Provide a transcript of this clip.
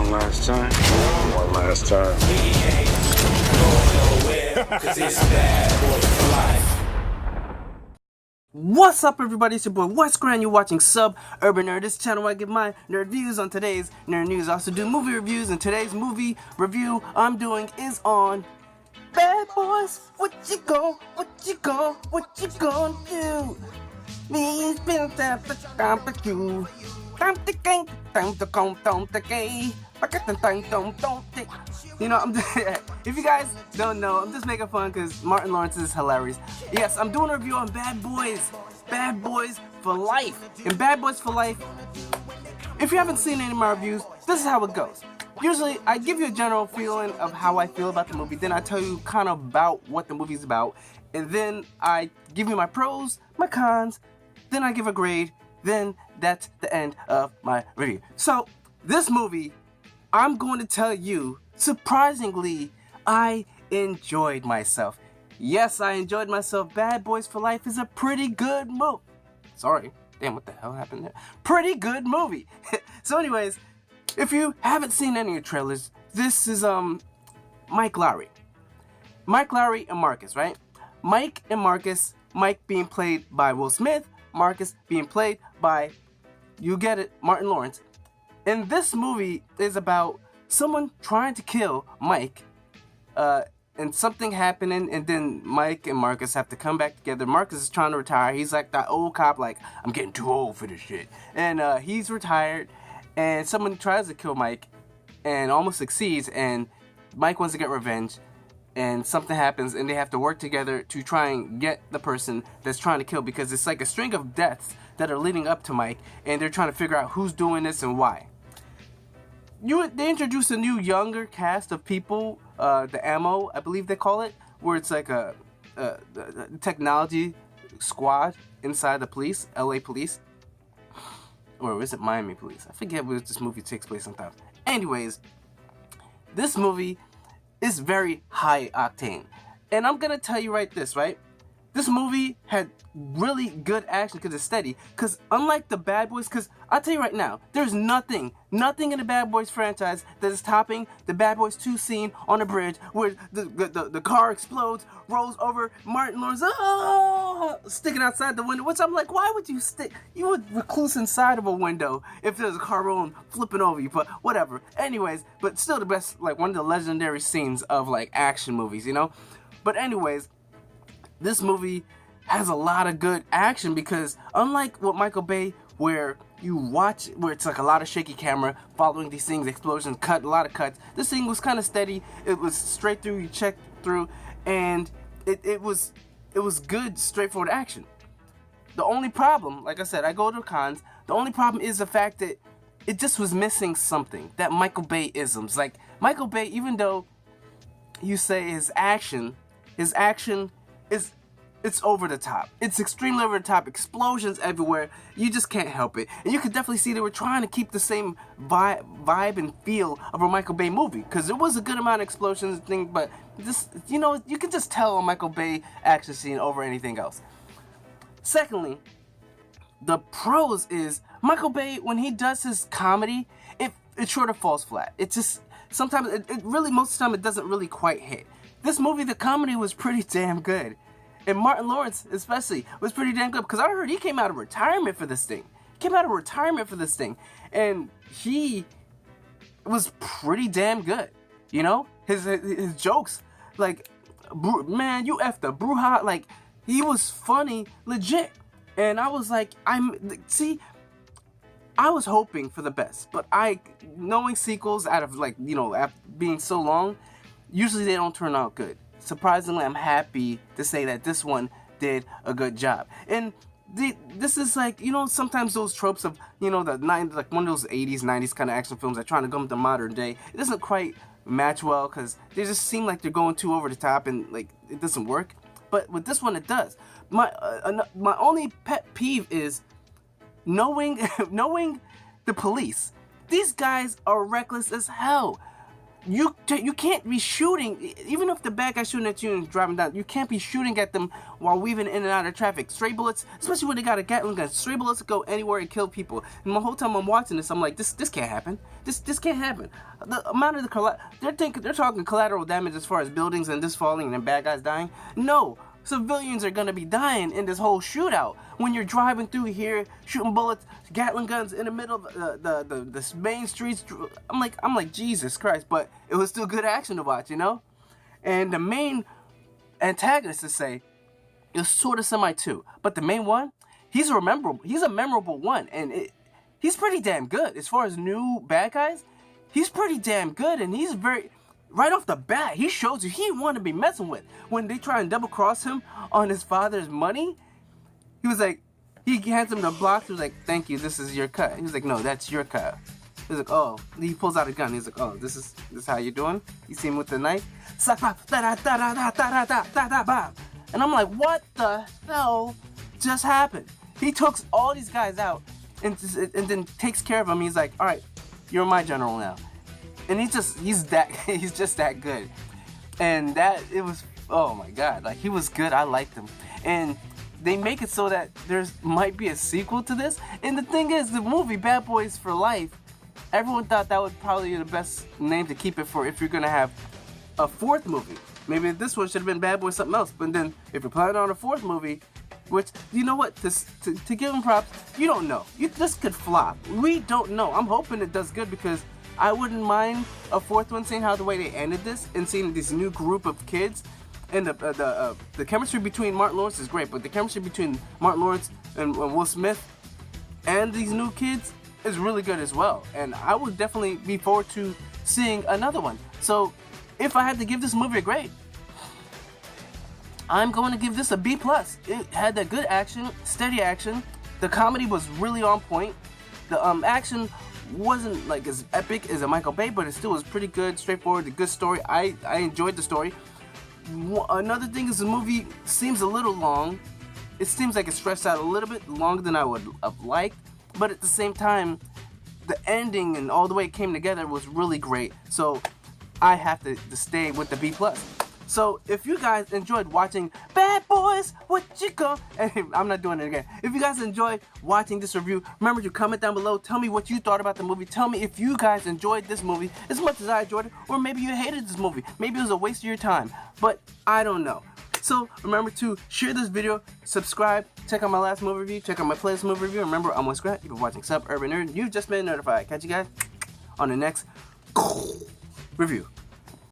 One last time. One last time. We ain't going nowhere, 'cause it's bad boy for life. What's up, everybody? It's your boy What's Grand. You're watching Sub Urban Nerd. This channel where I give my nerd views on today's nerd news. I also do movie reviews, and today's movie review I'm doing is on Bad Boys. What you gonna do? Me spend time with you. You know, if you guys don't know, I'm just making fun because Martin Lawrence is hilarious. Yes, I'm doing a review on Bad Boys for Life. And Bad Boys for Life, if you haven't seen any of my reviews, this is how it goes. Usually, I give you a general feeling of how I feel about the movie, then I tell you kind of about what the movie's about, and then I give you my pros, my cons, then I give a grade, then that's the end of my review. So, this movie, I'm going to tell you, surprisingly, I enjoyed myself. Yes, I enjoyed myself. Bad Boys for Life is a pretty good movie. Sorry. Damn, what the hell happened there? Pretty good movie. So anyways, if you haven't seen any of the trailers, this is Mike Lowery. Mike Lowery and Marcus, right? Mike and Marcus, Mike being played by Will Smith, Marcus being played by, you get it, Martin Lawrence. And this movie is about someone trying to kill Mike, and something happening, and then Mike and Marcus have to come back together. Marcus is trying to retire. He's like that old cop, like, I'm getting too old for this shit. And he's retired, and someone tries to kill Mike, and almost succeeds, and Mike wants to get revenge, and something happens, and they have to work together to try and get the person that's trying to kill, because it's like a string of deaths that are leading up to Mike, and they're trying to figure out who's doing this and why. They introduced a new younger cast of people, the Ammo, I believe they call it, where it's like a technology squad inside the police, LA police, or is it Miami police? I forget where this movie takes place sometimes. Anyways, this movie is very high octane, and I'm gonna tell you right. This movie had really good action because it's steady. Because unlike the Bad Boys, because I'll tell you right now, there's nothing in the Bad Boys franchise that is topping the Bad Boys 2 scene on the bridge where the car explodes, rolls over, Martin Lawrence sticking outside the window. Which I'm like, why would you stick? You would recluse inside of a window if there's a car rolling, flipping over you. But whatever. Anyways, but still the best, like one of the legendary scenes of like action movies, you know. But anyways, this movie has a lot of good action because unlike what Michael Bay, where you watch, where it's like a lot of shaky camera following these things, explosions, a lot of cuts, this thing was kind of steady. It was straight through, you checked through, and it was good, straightforward action. The only problem, like I said, I go to cons, the only problem is the fact that it just was missing something, that Michael Bay isms. Like, Michael Bay, even though you say his action is, it's over the top. It's extremely over the top. Explosions everywhere. You just can't help it. And you could definitely see they were trying to keep the same vibe and feel of a Michael Bay movie. Because there was a good amount of explosions and things, but just, you know, you can just tell a Michael Bay action scene over anything else. Secondly, the pros is Michael Bay, when he does his comedy, it sort of falls flat. It just, sometimes, it really, most of the time, it doesn't really quite hit. This movie, the comedy was pretty damn good. And Martin Lawrence, especially, was pretty damn good. Because I heard he came out of retirement for this thing. And he was pretty damn good. You know? His jokes, like, man, you effed the Bruckheimer. Like, he was funny, legit. And I was like, I was hoping for the best. But knowing sequels out of, like, you know, after being so long, usually they don't turn out good. Surprisingly, I'm happy to say that this one did a good job. And this is like, you know, sometimes those tropes of, you know, the 90s, like one of those 80s, 90s kind of action films that trying to come to modern day, it doesn't quite match well because they just seem like they're going too over the top and like it doesn't work. But with this one, it does. My only pet peeve is knowing the police. These guys are reckless as hell. you can't be shooting, even if the bad guy's shooting at you and driving down, you can't be shooting at them while weaving in and out of traffic. Stray bullets, especially when they got a Gatling gun, stray bullets go anywhere and kill people. And the whole time I'm watching this, I'm like, this can't happen. This can't happen. The amount of they're talking collateral damage as far as buildings and this falling and bad guys dying. No. Civilians are gonna be dying in this whole shootout when you're driving through here, shooting bullets, Gatling guns in the middle of the main streets. I'm like Jesus Christ, but it was still good action to watch, you know. And the main antagonist, to say, it was sort of semi too, but the main one, he's a memorable one, and he's pretty damn good as far as new bad guys. He's pretty damn good, and he's very. Right off the bat, he shows you he want to be messing with. When they try and double cross him on his father's money, he was like, he hands him the blocks. He was like, "Thank you, this is your cut." He was like, "No, that's your cut." He was like, "Oh." He pulls out a gun. He's like, "Oh, this is how you doing?" You see him with the knife. And I'm like, what the hell just happened? He took all these guys out and then takes care of them. He's like, "All right, you're my general now." And he's just that good. And it was, oh my God, like he was good. I liked him. And they make it so that there's might be a sequel to this. And the thing is, the movie Bad Boys for Life, everyone thought that would probably be the best name to keep it for if you're gonna have a fourth movie. Maybe this one should have been Bad Boys something else. But then if you're planning on a fourth movie, which, you know what, to give them props, you don't know. This could flop. We don't know. I'm hoping it does good because I wouldn't mind a fourth one, seeing how the way they ended this and seeing this new group of kids. And the chemistry between Martin Lawrence is great, but the chemistry between Martin Lawrence and Will Smith and these new kids is really good as well. And I would definitely be forward to seeing another one. So if I had to give this movie a grade, I'm going to give this a B+. It had that good action, steady action. The comedy was really on point. The action wasn't like as epic as a Michael Bay, but it still was pretty good, straightforward, a good story. I enjoyed the story. Another thing is the movie seems a little long. It seems like it's stretched out a little bit longer than I would have liked, but at the same time, the ending and all the way it came together was really great. So I have to stay with the B+. So if you guys enjoyed watching Bad Boys, what you go? I'm not doing it again. If you guys enjoyed watching this review, remember to comment down below. Tell me what you thought about the movie. Tell me if you guys enjoyed this movie as much as I enjoyed it, or maybe you hated this movie. Maybe it was a waste of your time, but I don't know. So remember to share this video, subscribe, check out my last movie review, check out my playlist movie review. Remember, I'm Scrat. You've been watching Sub Urban Nerd. You've just been notified. Catch you guys on the next review.